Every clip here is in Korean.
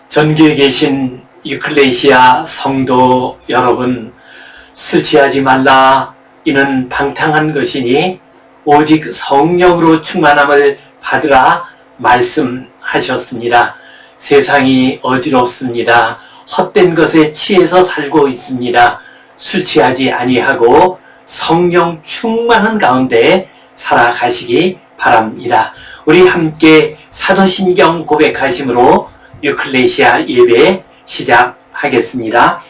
전교에 계신 유클레시아 성도 여러분, 술 취하지 말라. 이는 방탕한 것이니 오직 성령으로 충만함을 받으라 말씀하셨습니다. 세상이 어지럽습니다. 헛된 것에 취해서 살고 있습니다. 술 취하지 아니하고 성령 충만한 가운데 살아가시기 바랍니다. 우리 함께 사도신경 고백하심으로 유클레시아 예배 시작하겠습니다.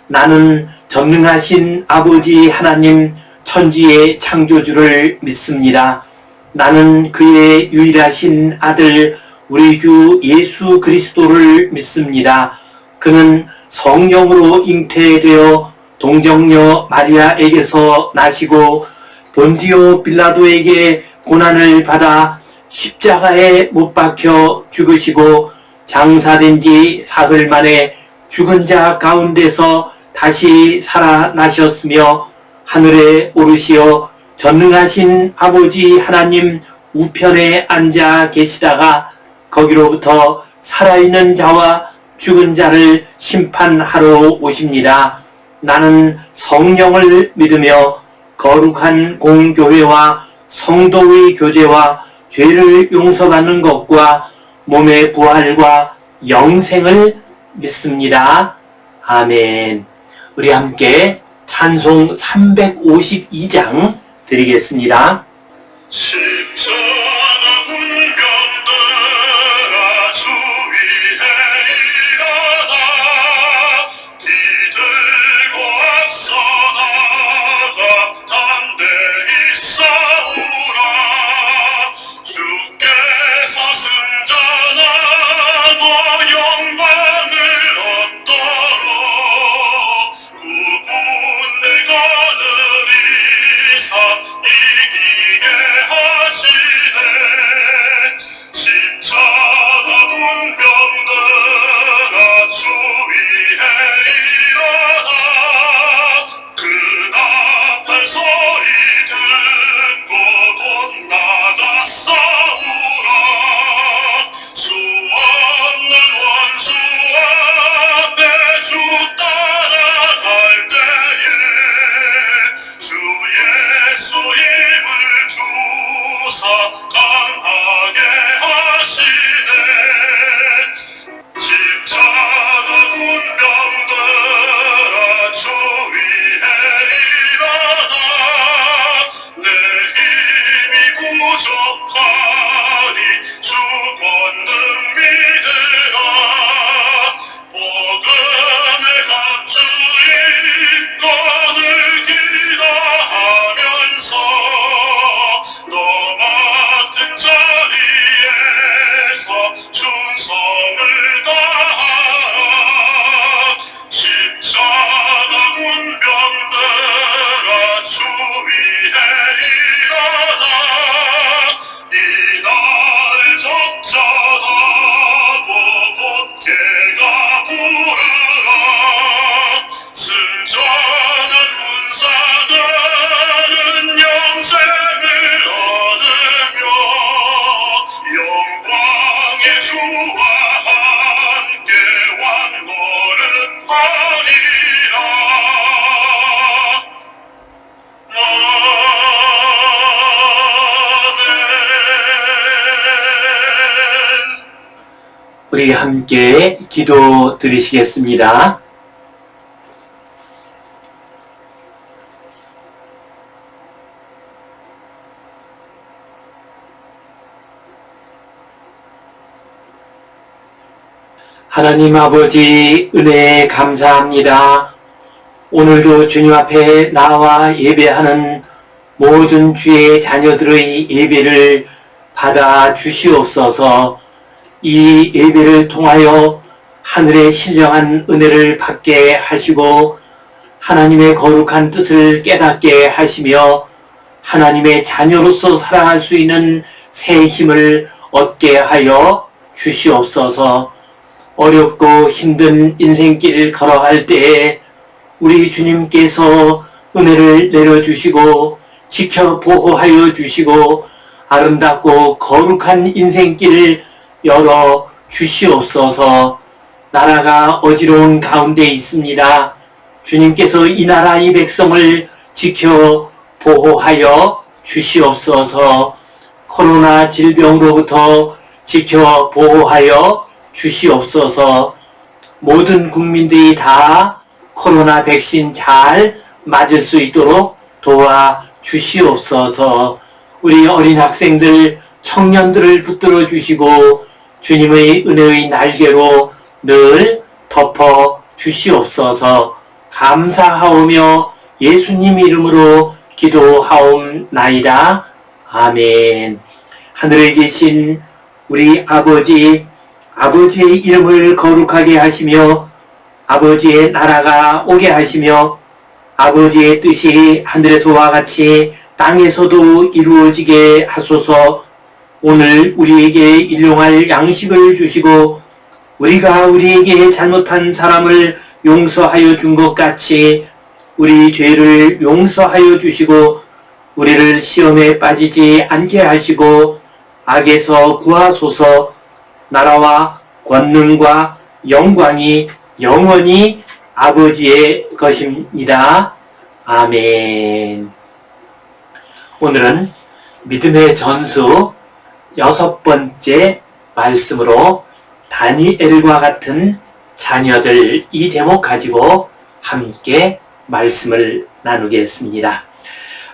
나는 전능하신 아버지 하나님 천지의 창조주를 믿습니다. 나는 그의 유일하신 아들 우리 주 예수 그리스도를 믿습니다. 그는 성령으로 잉태되어 동정녀 마리아에게서 나시고 본디오 빌라도에게 고난을 받아 십자가에 못 박혀 죽으시고 장사된 지 사흘 만에 죽은 자 가운데서 다시 살아나셨으며 하늘에 오르시어 전능하신 아버지 하나님 우편에 앉아 계시다가 거기로부터 살아있는 자와 죽은 자를 심판하러 오십니다. 나는 성령을 믿으며 거룩한 공교회와 성도의 교제와 죄를 용서받는 것과 몸의 부활과 영생을 믿습니다. 아멘. 우리 함께 찬송 352장 드리겠습니다. 십자가 운명들아 주 위에 일어나 뒤들고 앞서 나가 담대히 싸우라 주께서 승전하고 영광을 얻도록 구군을 거느리사 이기게 하시네 십자가 문병들아 주 위에 일어나 그 나팔 소리 듣고 곧 나가 싸우라 수 없는 원수 앞에 주 따라갈 때에 주 예수 힘을 주사 강하게 하시네 십자가 군병들아 주 위에 일어나 내 힘이 부족하니 주 권능 믿으라 복음의 갑주의 권을 기다하면서 너 맡은 자리에서 충성을 다하라 십자가 문병들아 주 위에 일어나 이 날을 적절하고 곧게가 부르라 승전한 군사들은 영생을 얻으며 영광의 주와 함께 왕노를 하리라 아멘. 우리 함께 기도 드리시겠습니다. 하나님 아버지 은혜 감사합니다. 오늘도 주님 앞에 나와 예배하는 모든 주의 자녀들의 예배를 받아 주시옵소서. 이 예배를 통하여 하늘의 신령한 은혜를 받게 하시고 하나님의 거룩한 뜻을 깨닫게 하시며 하나님의 자녀로서 살아갈 수 있는 새 힘을 얻게 하여 주시옵소서. 어렵고 힘든 인생길 걸어갈 때에 우리 주님께서 은혜를 내려주시고 지켜 보호하여 주시고 아름답고 거룩한 인생길을 열어 주시옵소서. 나라가 어지러운 가운데 있습니다. 주님께서 이 나라 이 백성을 지켜 보호하여 주시옵소서. 코로나 질병으로부터 지켜 보호하여 주시옵소서. 모든 국민들이 다 코로나 백신 잘 맞을 수 있도록 도와 주시옵소서. 우리 어린 학생들, 청년들을 붙들어 주시고 주님의 은혜의 날개로 늘 덮어 주시옵소서. 감사하오며 예수님 이름으로 기도하옵나이다. 아멘. 하늘에 계신 우리 아버지, 아버지의 이름을 거룩하게 하시며 아버지의 나라가 오게 하시며 아버지의 뜻이 하늘에서와 같이 땅에서도 이루어지게 하소서. 오늘 우리에게 일용할 양식을 주시고 우리가 우리에게 잘못한 사람을 용서하여 준 것 같이 우리 죄를 용서하여 주시고 우리를 시험에 빠지지 않게 하시고 악에서 구하소서. 나라와 권능과 영광이 영원히 아버지의 것입니다. 아멘. 오늘은 믿음의 전수 6번째 말씀으로 다니엘과 같은 자녀들, 이 제목 가지고 함께 말씀을 나누겠습니다.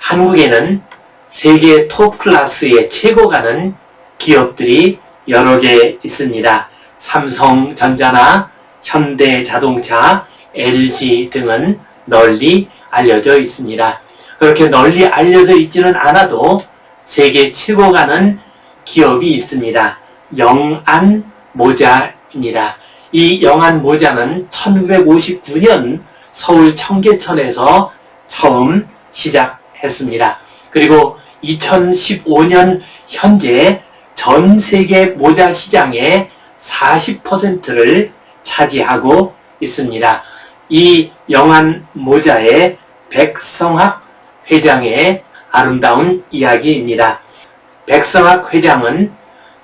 한국에는 세계 톱 클래스의 최고 가는 기업들이 여러 개 있습니다. 삼성전자나 현대자동차, LG 등은 널리 알려져 있습니다. 그렇게 널리 알려져 있지는 않아도 세계 최고 가는 기업이 있습니다. 영안모자입니다. 이 영안모자는 1959년 서울 청계천에서 처음 시작했습니다. 그리고 2015년 현재 전 세계 모자 시장의 40%를 차지하고 있습니다. 이 영안모자의 백성학 회장의 아름다운 이야기입니다. 백성학 회장은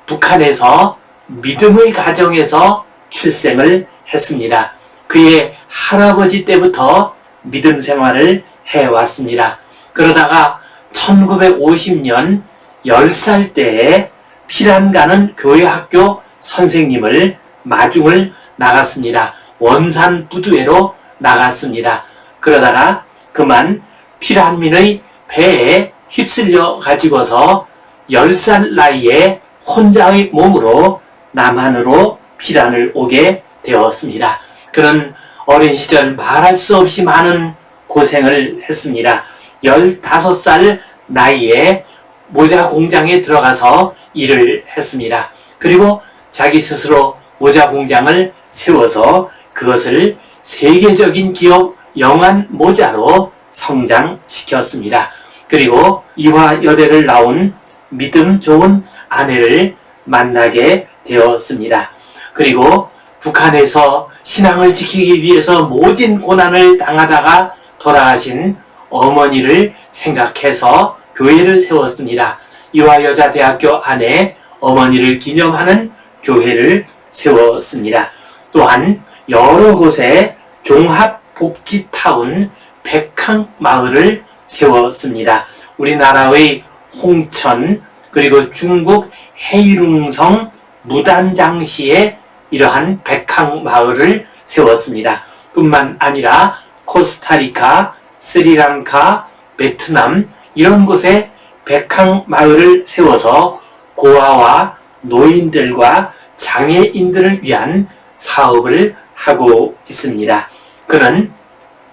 북한에서 믿음의 가정에서 출생을 했습니다. 그의 할아버지 때부터 믿음 생활을 해왔습니다. 그러다가 1950년 10살 때에 피란 가는 교회 학교 선생님을 마중을 나갔습니다. 원산 부두회로 나갔습니다. 그러다가 그만 피란민의 배에 휩쓸려 가지고서 10살 나이에 혼자의 몸으로 남한으로 피란을 오게 되었습니다. 그는 어린 시절 말할 수 없이 많은 고생을 했습니다. 15살 나이에 모자 공장에 들어가서 일을 했습니다. 그리고 자기 스스로 모자 공장을 세워서 그것을 세계적인 기업 영안모자로 성장시켰습니다. 그리고 이화여대를 나온 믿음 좋은 아내를 만나게 되었습니다. 그리고 북한에서 신앙을 지키기 위해서 모진 고난을 당하다가 돌아가신 어머니를 생각해서 교회를 세웠습니다. 이화여자대학교 안에 어머니를 기념하는 교회를 세웠습니다. 또한 여러 곳에 종합복지타운 백항마을을 세웠습니다. 우리나라의 홍천 그리고 중국 해이룽성 무단장시에 이러한 백항마을을 세웠습니다. 뿐만 아니라 코스타리카, 스리랑카, 베트남 이런 곳에 백항마을을 세워서 고아와 노인들과 장애인들을 위한 사업을 하고 있습니다. 그는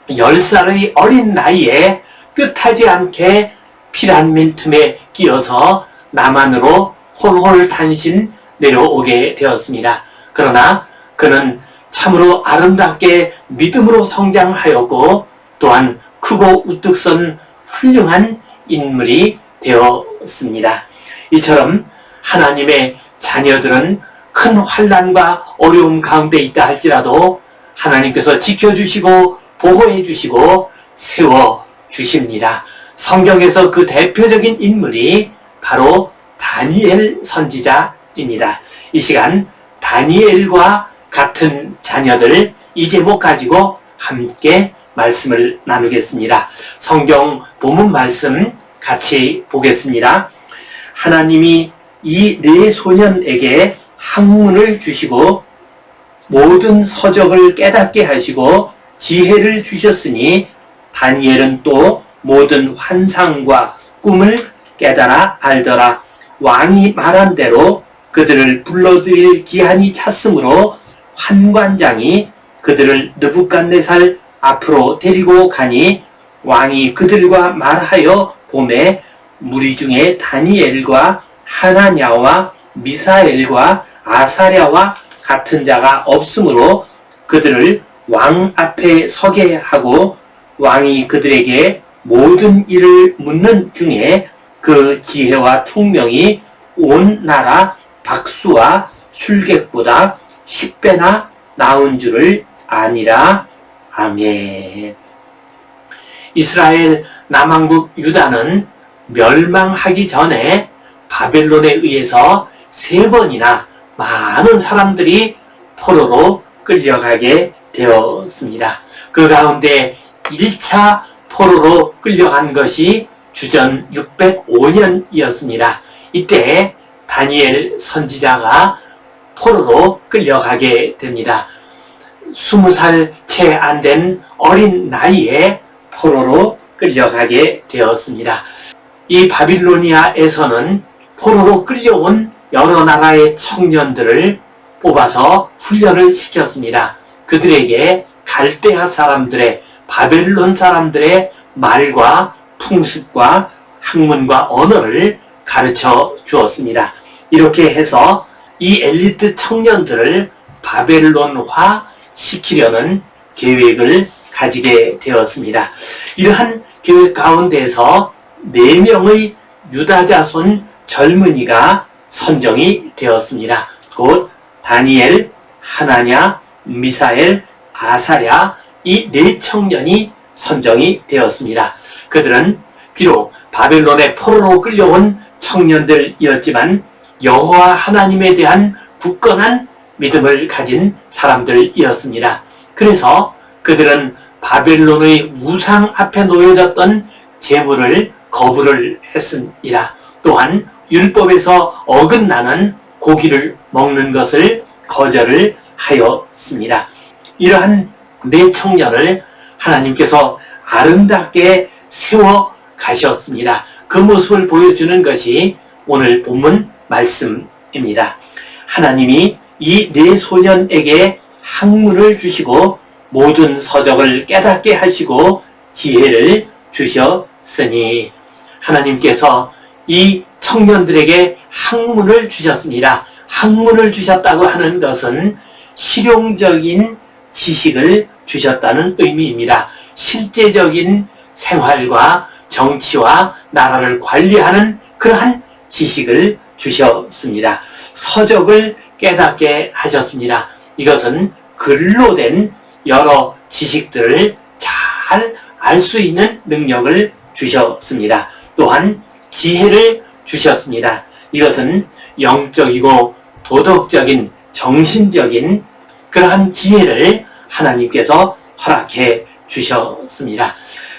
10살의 어린 나이에 뜻하지 않게 피란민 틈에 끼어서 남한으로 홀홀 단신 내려오게 되었습니다. 그러나 그는 참으로 아름답게 믿음으로 성장하였고 또한 크고 우뚝 선 훌륭한 인물이 되었습니다. 이처럼 하나님의 자녀들은 큰 환난과 어려움 가운데 있다 할지라도 하나님께서 지켜주시고 보호해주시고 세워주십니다. 성경에서 그 대표적인 인물이 바로 다니엘 선지자입니다. 이 시간 다니엘과 같은 자녀들, 이 제목 가지고 함께 말씀을 나누겠습니다. 성경 본문 말씀 같이 보겠습니다. 하나님이 이 네 소년에게 학문을 주시고 모든 서적을 깨닫게 하시고 지혜를 주셨으니 다니엘은 또 모든 환상과 꿈을 깨달아 알더라. 왕이 말한 대로 그들을 불러들일 기한이 찼으므로 환관장이 그들을 느부갓네살 앞으로 데리고 가니 왕이 그들과 말하여 보매 무리 중에 다니엘과 하나냐와 미사엘과 아사랴와 같은 자가 없으므로 그들을 왕 앞에 서게 하고 왕이 그들에게 모든 일을 묻는 중에 그 지혜와 총명이 온 나라 박수와 술객보다 10배나 나은 줄을 아니라. 아멘. 이스라엘 남왕국 유다는 멸망하기 전에 바벨론에 의해서 3번이나 많은 사람들이 포로로 끌려가게 되었습니다. 그 가운데 1차 포로로 끌려간 것이 주전 605년이었습니다. 이때 다니엘 선지자가 포로로 끌려가게 됩니다. 20살 채 안 된 어린 나이에 포로로 끌려가게 되었습니다. 이 바빌로니아에서는 포로로 끌려온 여러 나라의 청년들을 뽑아서 훈련을 시켰습니다. 그들에게 갈대아 사람들의, 바벨론 사람들의 말과 풍습과 학문과 언어를 가르쳐 주었습니다. 이렇게 해서 이 엘리트 청년들을 바벨론화 시키려는 계획을 가지게 되었습니다. 이러한 계획 가운데서 4명의 유다 자손 젊은이가 선정이 되었습니다. 곧 다니엘, 하나냐, 미사엘, 아사랴, 이 4청년이 선정이 되었습니다. 그들은 비록 바벨론의 포로로 끌려온 청년들이었지만 여호와 하나님에 대한 굳건한 믿음을 가진 사람들이었습니다. 그래서 그들은 바벨론의 우상 앞에 놓여졌던 제물을 거부를 했습니다. 또한 율법에서 어긋나는 고기를 먹는 것을 거절을 하였습니다. 이러한 4청년을 하나님께서 아름답게 세워 가셨습니다. 그 모습을 보여주는 것이 오늘 본문 말씀입니다. 하나님이 이 4소년에게 학문을 주시고 모든 서적을 깨닫게 하시고 지혜를 주셨으니, 하나님께서 이 청년들에게 학문을 주셨습니다. 학문을 주셨다고 하는 것은 실용적인 지식을 주셨다는 의미입니다. 실제적인 생활과 정치와 나라를 관리하는 그러한 지식을 주셨습니다. 서적을 깨닫게 하셨습니다. 이것은 글로 된 여러 지식들을 잘 알 수 있는 능력을 주셨습니다. 또한 지혜를 주셨습니다. 이것은 영적이고 도덕적인, 정신적인 그러한 지혜를 하나님께서 허락해 주셨습니다.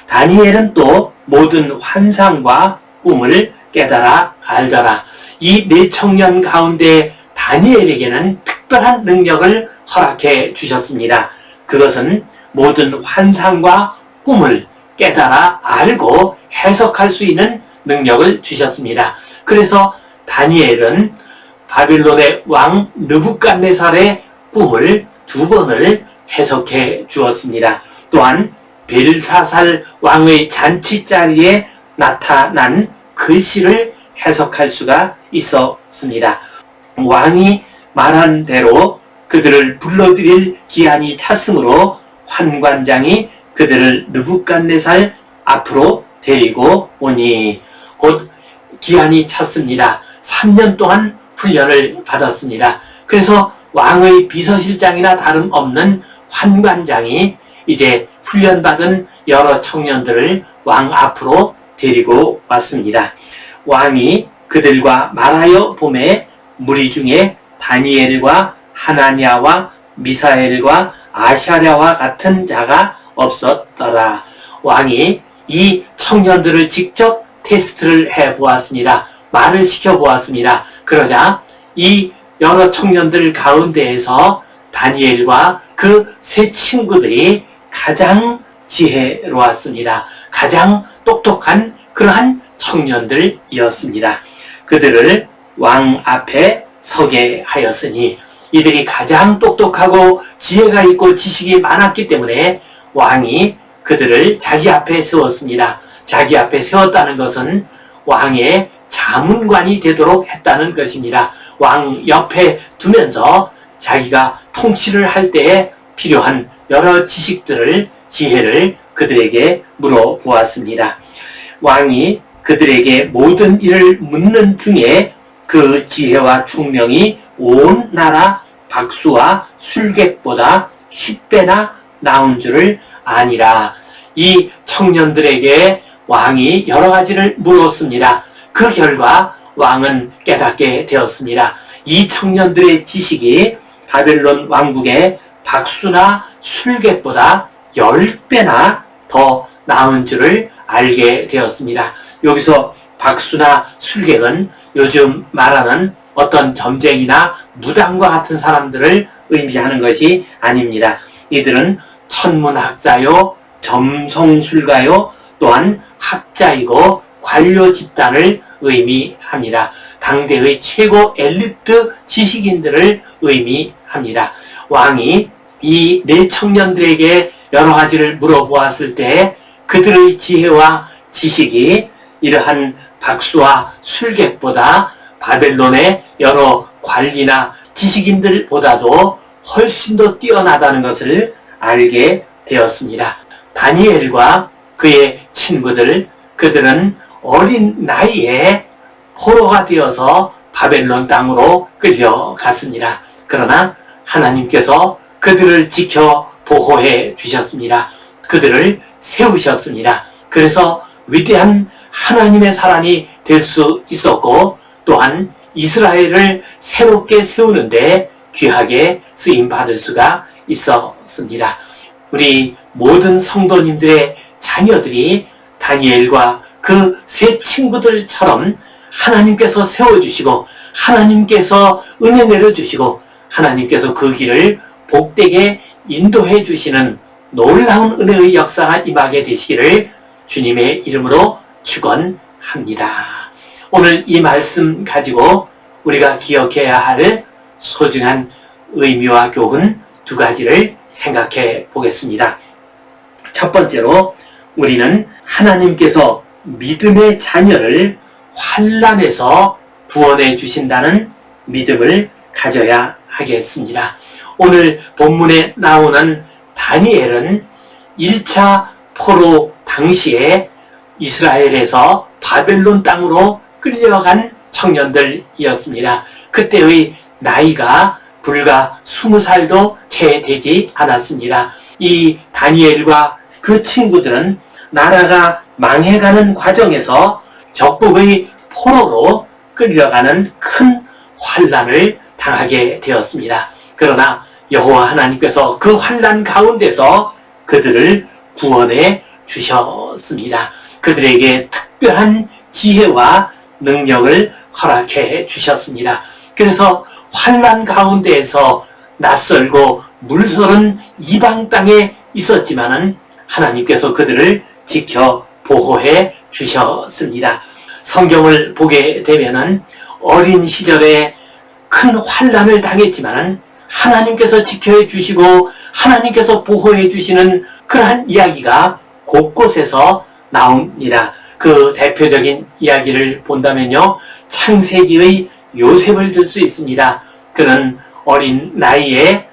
다니엘은 또 모든 환상과 꿈을 깨달아 알더라. 이 4청년 가운데 다니엘에게는 특별한 능력을 허락해 주셨습니다. 그것은 모든 환상과 꿈을 깨달아 알고 해석할 수 있는 능력을 주셨습니다. 그래서 다니엘은 바빌론의 왕 느부갓네살의 꿈을 2번을 해석해 주었습니다. 또한 벨사살 왕의 잔치 자리에 나타난 글씨를 해석할 수가 있었습니다. 왕이 말한 대로 그들을 불러들일 기한이 찼으므로 환관장이 그들을 느부갓네살 앞으로 데리고 오니, 곧 기한이 찼습니다. 3년 동안 훈련을 받았습니다. 그래서 왕의 비서실장이나 다름없는 환관장이 이제 훈련받은 여러 청년들을 왕 앞으로 데리고 왔습니다. 왕이 그들과 말하여 보매 무리 중에 다니엘과 하나냐와 미사엘과 아샤랴와 같은 자가 없었더라. 왕이 이 청년들을 직접 테스트를 해보았습니다. 말을 시켜보았습니다. 그러자 이 여러 청년들 가운데에서 다니엘과 그 세 친구들이 가장 지혜로웠습니다. 가장 똑똑한 그러한 청년들이었습니다. 그들을 왕 앞에 서게 하였으니 이들이 가장 똑똑하고 지혜가 있고 지식이 많았기 때문에 왕이 그들을 자기 앞에 세웠습니다. 자기 앞에 세웠다는 것은 왕의 자문관이 되도록 했다는 것입니다. 왕 옆에 두면서 자기가 통치를 할 때에 필요한 여러 지식들을, 지혜를 그들에게 물어보았습니다. 왕이 그들에게 모든 일을 묻는 중에 그 지혜와 총명이 온 나라 박수와 술객보다 10배나 나온 줄을 아니라. 이 청년들에게 왕이 여러 가지를 물었습니다. 그 결과 왕은 깨닫게 되었습니다. 이 청년들의 지식이 바벨론 왕국의 박수나 술객보다 10배나 더 나은 줄을 알게 되었습니다. 여기서 박수나 술객은 요즘 말하는 어떤 점쟁이나 무당과 같은 사람들을 의미하는 것이 아닙니다. 이들은 천문학자요, 점성술가요, 또한 학자이고 관료 집단을 의미합니다. 당대의 최고 엘리트 지식인들을 의미합니다. 왕이 이 네 청년들에게 여러 가지를 물어보았을 때 그들의 지혜와 지식이 이러한 박수와 술객보다 바벨론의 여러 관리나 지식인들보다도 훨씬 더 뛰어나다는 것을 알게 되었습니다. 다니엘과 그의 친구들, 그들은 어린 나이에 포로가 되어서 바벨론 땅으로 끌려갔습니다. 그러나 하나님께서 그들을 지켜 보호해 주셨습니다. 그들을 세우셨습니다. 그래서 위대한 하나님의 사람이 될 수 있었고, 또한 이스라엘을 새롭게 세우는데 귀하게 쓰임받을 수가 있었습니다. 우리 모든 성도님들의 자녀들이 다니엘과 그 세 친구들처럼 하나님께서 세워주시고 하나님께서 은혜 내려주시고 하나님께서 그 길을 복되게 인도해 주시는 놀라운 은혜의 역사가 임하게 되시기를 주님의 이름으로 축원합니다. 오늘 이 말씀 가지고 우리가 기억해야 할 소중한 의미와 교훈 두 가지를 생각해 보겠습니다. 첫 번째로 우리는 하나님께서 믿음의 자녀를 환난에서 구원해 주신다는 믿음을 가져야 하겠습니다. 오늘 본문에 나오는 다니엘은 1차 포로 당시에 이스라엘에서 바벨론 땅으로 끌려간 청년들이었습니다. 그때의 나이가 불과 20살도 채 되지 않았습니다. 이 다니엘과 그 친구들은 나라가 망해가는 과정에서 적국의 포로로 끌려가는 큰 환난을 당하게 되었습니다. 그러나 여호와 하나님께서 그 환난 가운데서 그들을 구원해 주셨습니다. 그들에게 특별한 지혜와 능력을 허락해 주셨습니다. 그래서 환난 가운데에서 낯설고 물서른 이방 땅에 있었지만은 하나님께서 그들을 지켜 보호해 주셨습니다. 성경을 보게 되면은 어린 시절에 큰 환난을 당했지만은 하나님께서 지켜해 주시고 하나님께서 보호해 주시는 그러한 이야기가 곳곳에서 나옵니다. 그 대표적인 이야기를 본다면요, 창세기의 요셉을 들 수 있습니다. 그는 어린 나이에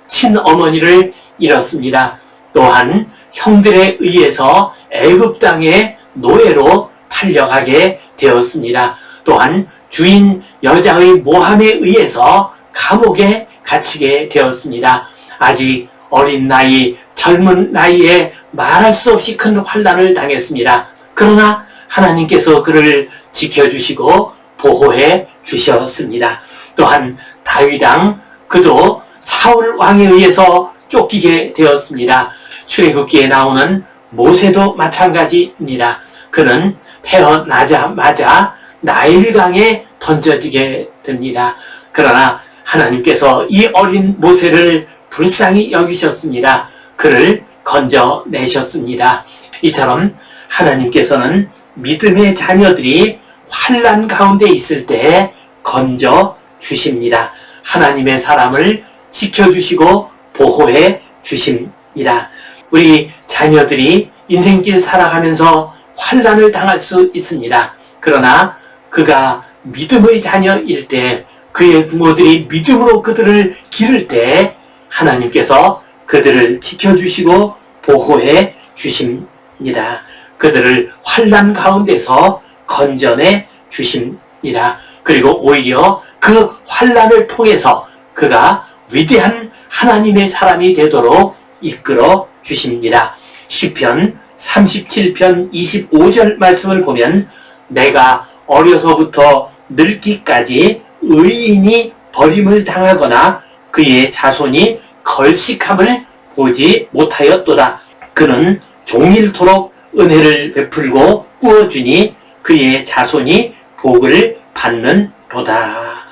친어머니를 잃었습니다. 또한 형들에 의해서 애굽 땅의 노예로 팔려가게 되었습니다. 또한 주인 여자의 모함에 의해서 감옥에 갇히게 되었습니다. 아직 어린 나이, 젊은 나이에 말할 수 없이 큰 환난을 당했습니다. 그러나 하나님께서 그를 지켜주시고 보호해 주셨습니다. 또한 다윗 왕 그도 사울 왕에 의해서 쫓기게 되었습니다. 출애굽기에 나오는 모세도 마찬가지입니다. 그는 태어나자마자 나일강에 던져지게 됩니다. 그러나 하나님께서 이 어린 모세를 불쌍히 여기셨습니다. 그를 건져내셨습니다. 이처럼 하나님께서는 믿음의 자녀들이 환난 가운데 있을 때 건져 주십니다. 하나님의 사람을 지켜주시고 보호해 주십니다. 우리 자녀들이 인생길 살아가면서 환난을 당할 수 있습니다. 그러나 그가 믿음의 자녀일 때, 그의 부모들이 믿음으로 그들을 기를 때 하나님께서 그들을 지켜주시고 보호해 주십니다. 그들을 환난 가운데서 건져내 주십니다. 그리고 오히려 그 환난을 통해서 그가 위대한 하나님의 사람이 되도록 이끌어 주십니다. 시편 37편 25절 말씀을 보면 내가 어려서부터 늙기까지 의인이 버림을 당하거나 그의 자손이 걸식함을 보지 못하였도다. 그는 종일토록 은혜를 베풀고 꾸어주니 그의 자손이 복을 받는도다.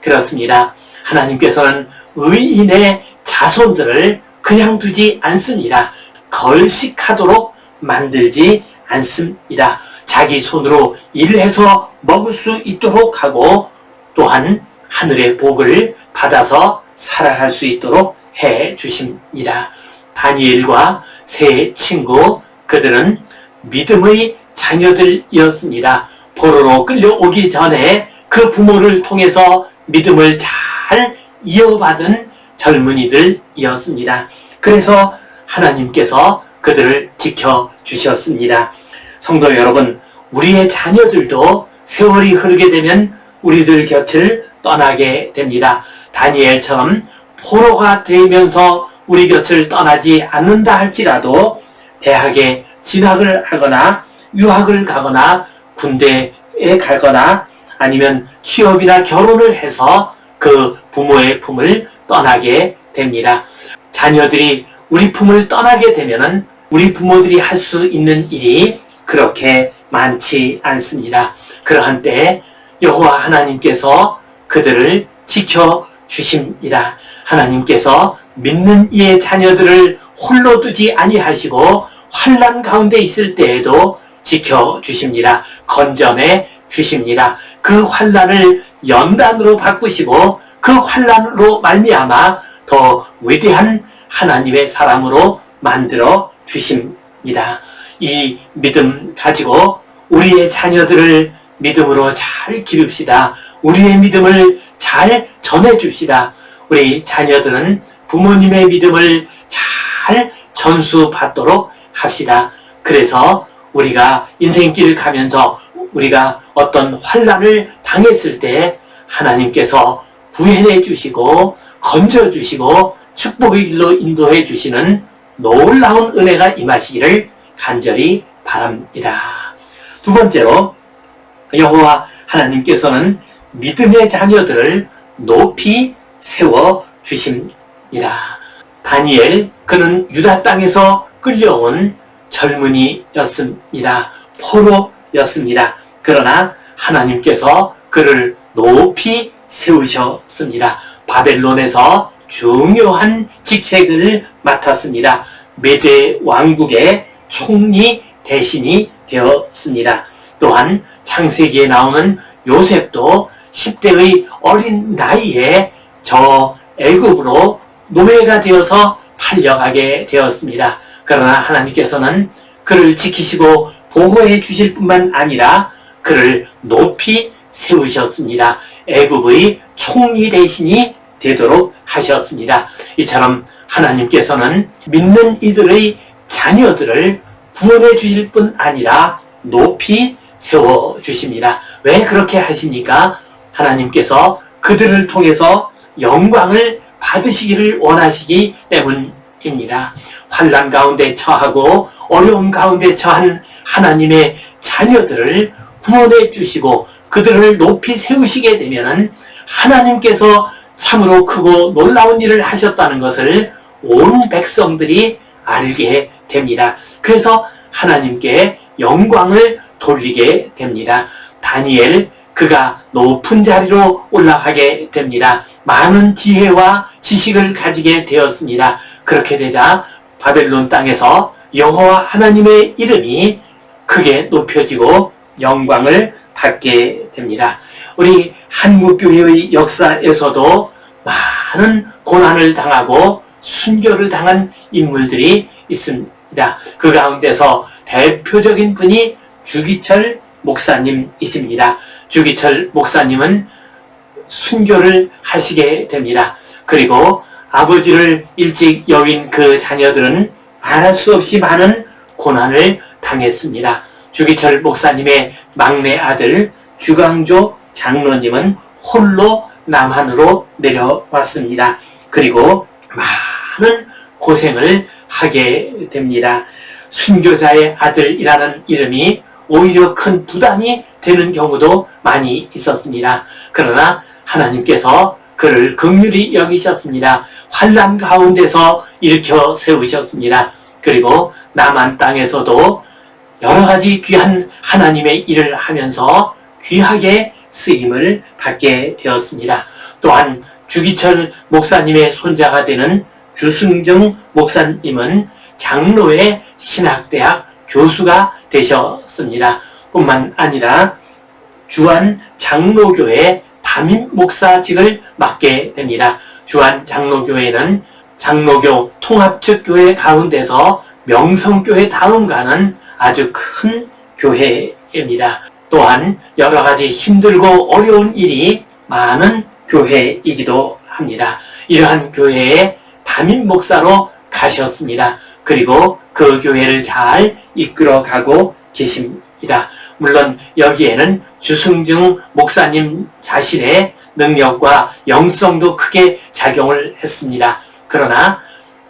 그렇습니다. 하나님께서는 의인의 자손들을 그냥 두지 않습니다. 걸식하도록 만들지 않습니다. 자기 손으로 일해서 먹을 수 있도록 하고 또한 하늘의 복을 받아서 살아갈 수 있도록 해 주십니다. 다니엘과 세 친구, 그들은 믿음의 자녀들이었습니다. 포로로 끌려오기 전에 그 부모를 통해서 믿음을 잘 이어받은 젊은이들이었습니다. 그래서 하나님께서 그들을 지켜주셨습니다. 성도 여러분, 우리의 자녀들도 세월이 흐르게 되면 우리들 곁을 떠나게 됩니다. 다니엘처럼 포로가 되면서 우리 곁을 떠나지 않는다 할지라도 대학에 진학을 하거나 유학을 가거나 군대에 가거나 아니면 취업이나 결혼을 해서 그 부모의 품을 떠나게 됩니다. 자녀들이 우리 품을 떠나게 되면은 우리 부모들이 할 수 있는 일이 그렇게 많지 않습니다. 그러한 때에 여호와 하나님께서 그들을 지켜 주십니다. 하나님께서 믿는 이의 자녀들을 홀로 두지 아니하시고 환난 가운데 있을 때에도 지켜 주십니다. 건져내 주십니다. 그 환난을 연단으로 바꾸시고 그 환난으로 말미암아 더 위대한 하나님의 사람으로 만들어 주십니다. 이 믿음 가지고 우리의 자녀들을 믿음으로 잘 기릅시다. 우리의 믿음을 잘 전해줍시다. 우리 자녀들은 부모님의 믿음을 잘 전수받도록 합시다. 그래서 우리가 인생길을 가면서 우리가 어떤 환난을 당했을 때 하나님께서 구해내 주시고 건져 주시고 축복의 길로 인도해 주시는 놀라운 은혜가 임하시기를 간절히 바랍니다. 두 번째로 여호와 하나님께서는 믿음의 자녀들을 높이 세워 주십니다. 다니엘, 그는 유다 땅에서 끌려온 젊은이였습니다. 포로였습니다. 그러나 하나님께서 그를 높이 세우셨습니다. 바벨론에서 중요한 직책을 맡았습니다. 메대 왕국의 총리 대신이 되었습니다. 또한 창세기에 나오는 요셉도 10대의 어린 나이에 저 애굽으로 노예가 되어서 팔려가게 되었습니다. 그러나 하나님께서는 그를 지키시고 보호해 주실 뿐만 아니라 그를 높이 세우셨습니다. 애굽의 총리 대신이 되도록 하셨습니다. 이처럼 하나님께서는 믿는 이들의 자녀들을 구원해 주실 뿐 아니라 높이 세워 주십니다. 왜 그렇게 하십니까? 하나님께서 그들을 통해서 영광을 받으시기를 원하시기 때문입니다. 환난 가운데 처하고 어려움 가운데 처한 하나님의 자녀들을 구원해 주시고 그들을 높이 세우시게 되면 하나님께서 참으로 크고 놀라운 일을 하셨다는 것을 온 백성들이 알게 됩니다. 그래서 하나님께 영광을 돌리게 됩니다. 다니엘, 그가 높은 자리로 올라가게 됩니다. 많은 지혜와 지식을 가지게 되었습니다. 그렇게 되자 바벨론 땅에서 여호와 하나님의 이름이 크게 높여지고 영광을 받게 됩니다. 우리 한국교회의 역사에서도 많은 고난을 당하고 순교를 당한 인물들이 있습니다. 그 가운데서 대표적인 분이 주기철 목사님이십니다. 주기철 목사님은 순교를 하시게 됩니다. 그리고 아버지를 일찍 여윈 그 자녀들은 말할 수 없이 많은 고난을 당했습니다. 주기철 목사님의 막내 아들 주강조 장로님은 홀로 남한으로 내려왔습니다. 그리고 많은 고생을 하게 됩니다. 순교자의 아들이라는 이름이 오히려 큰 부담이 되는 경우도 많이 있었습니다. 그러나 하나님께서 그를 긍휼히 여기셨습니다. 환난 가운데서 일으켜 세우셨습니다. 그리고 남한 땅에서도 여러 가지 귀한 하나님의 일을 하면서 귀하게 쓰임을 받게 되었습니다. 또한 주기철 목사님의 손자가 되는 주승정 목사님은 장로의 신학대학 교수가 되셨습니다. 뿐만 아니라 주안 장로교회 담임 목사직을 맡게 됩니다. 주안 장로교회는 장로교 통합측 교회 가운데서 명성교회 다음 가는 아주 큰 교회입니다. 또한 여러 가지 힘들고 어려운 일이 많은 교회이기도 합니다. 이러한 교회에 담임 목사로 가셨습니다. 그리고 그 교회를 잘 이끌어가고 계십니다. 물론 여기에는 주승중 목사님 자신의 능력과 영성도 크게 작용을 했습니다. 그러나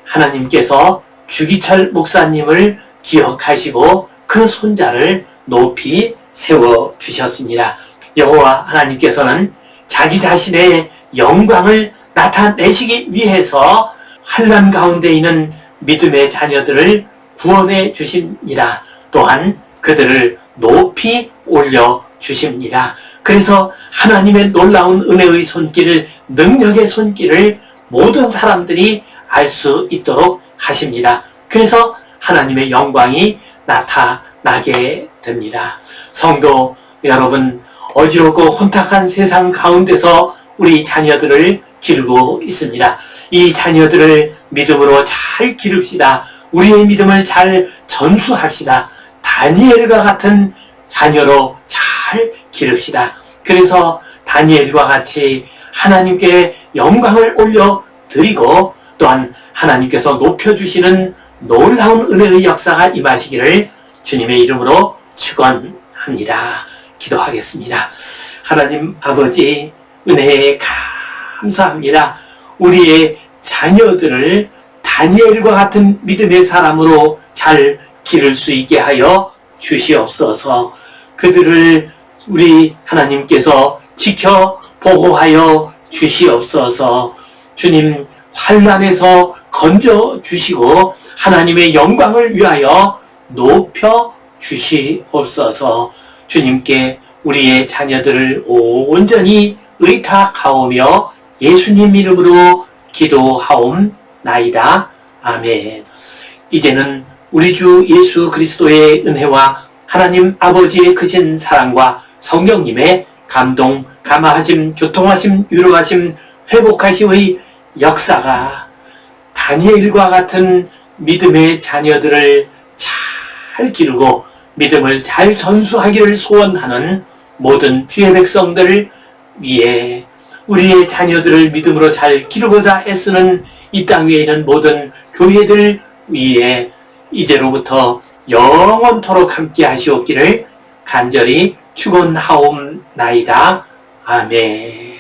하나님께서 주기철 목사님을 기억하시고 그 손자를 높이 세워주셨습니다. 여호와 하나님께서는 자기 자신의 영광을 나타내시기 위해서 환난 가운데 있는 믿음의 자녀들을 구원해 주십니다. 또한 그들을 높이 올려 주십니다. 그래서 하나님의 놀라운 은혜의 손길을, 능력의 손길을 모든 사람들이 알 수 있도록 하십니다. 그래서 하나님의 영광이 나타나게 됩니다. 성도 여러분, 어지럽고 혼탁한 세상 가운데서 우리 자녀들을 기르고 있습니다. 이 자녀들을 믿음으로 잘 기릅시다. 우리의 믿음을 잘 전수합시다. 다니엘과 같은 자녀로 잘 기릅시다. 그래서 다니엘과 같이 하나님께 영광을 올려드리고 또한 하나님께서 높여주시는 놀라운 은혜의 역사가 임하시기를 주님의 이름으로 축원합니다. 기도하겠습니다. 하나님 아버지, 은혜에 감사합니다. 우리의 자녀들을 다니엘과 같은 믿음의 사람으로 잘 기를 수 있게 하여 주시옵소서. 그들을 우리 하나님께서 지켜 보호하여 주시옵소서. 주님, 환난에서 건져 주시고 하나님의 영광을 위하여 높여 주시옵소서. 주님께 우리의 자녀들을 온전히 의탁하오며 예수님 이름으로 기도하옵나이다. 아멘. 이제는 우리 주 예수 그리스도의 은혜와 하나님 아버지의 크신 사랑과 성령님의 감동, 감화하심, 교통하심, 위로하심, 회복하심의 역사가 다니엘과 같은 믿음의 자녀들을 잘 기르고 믿음을 잘 전수하기를 소원하는 모든 주의 백성들 위에, 우리의 자녀들을 믿음으로 잘 기르고자 애쓰는 이 땅 위에 있는 모든 교회들 위에 이제로부터 영원토록 함께 하시옵기를 간절히 축원하옵나이다. 아멘.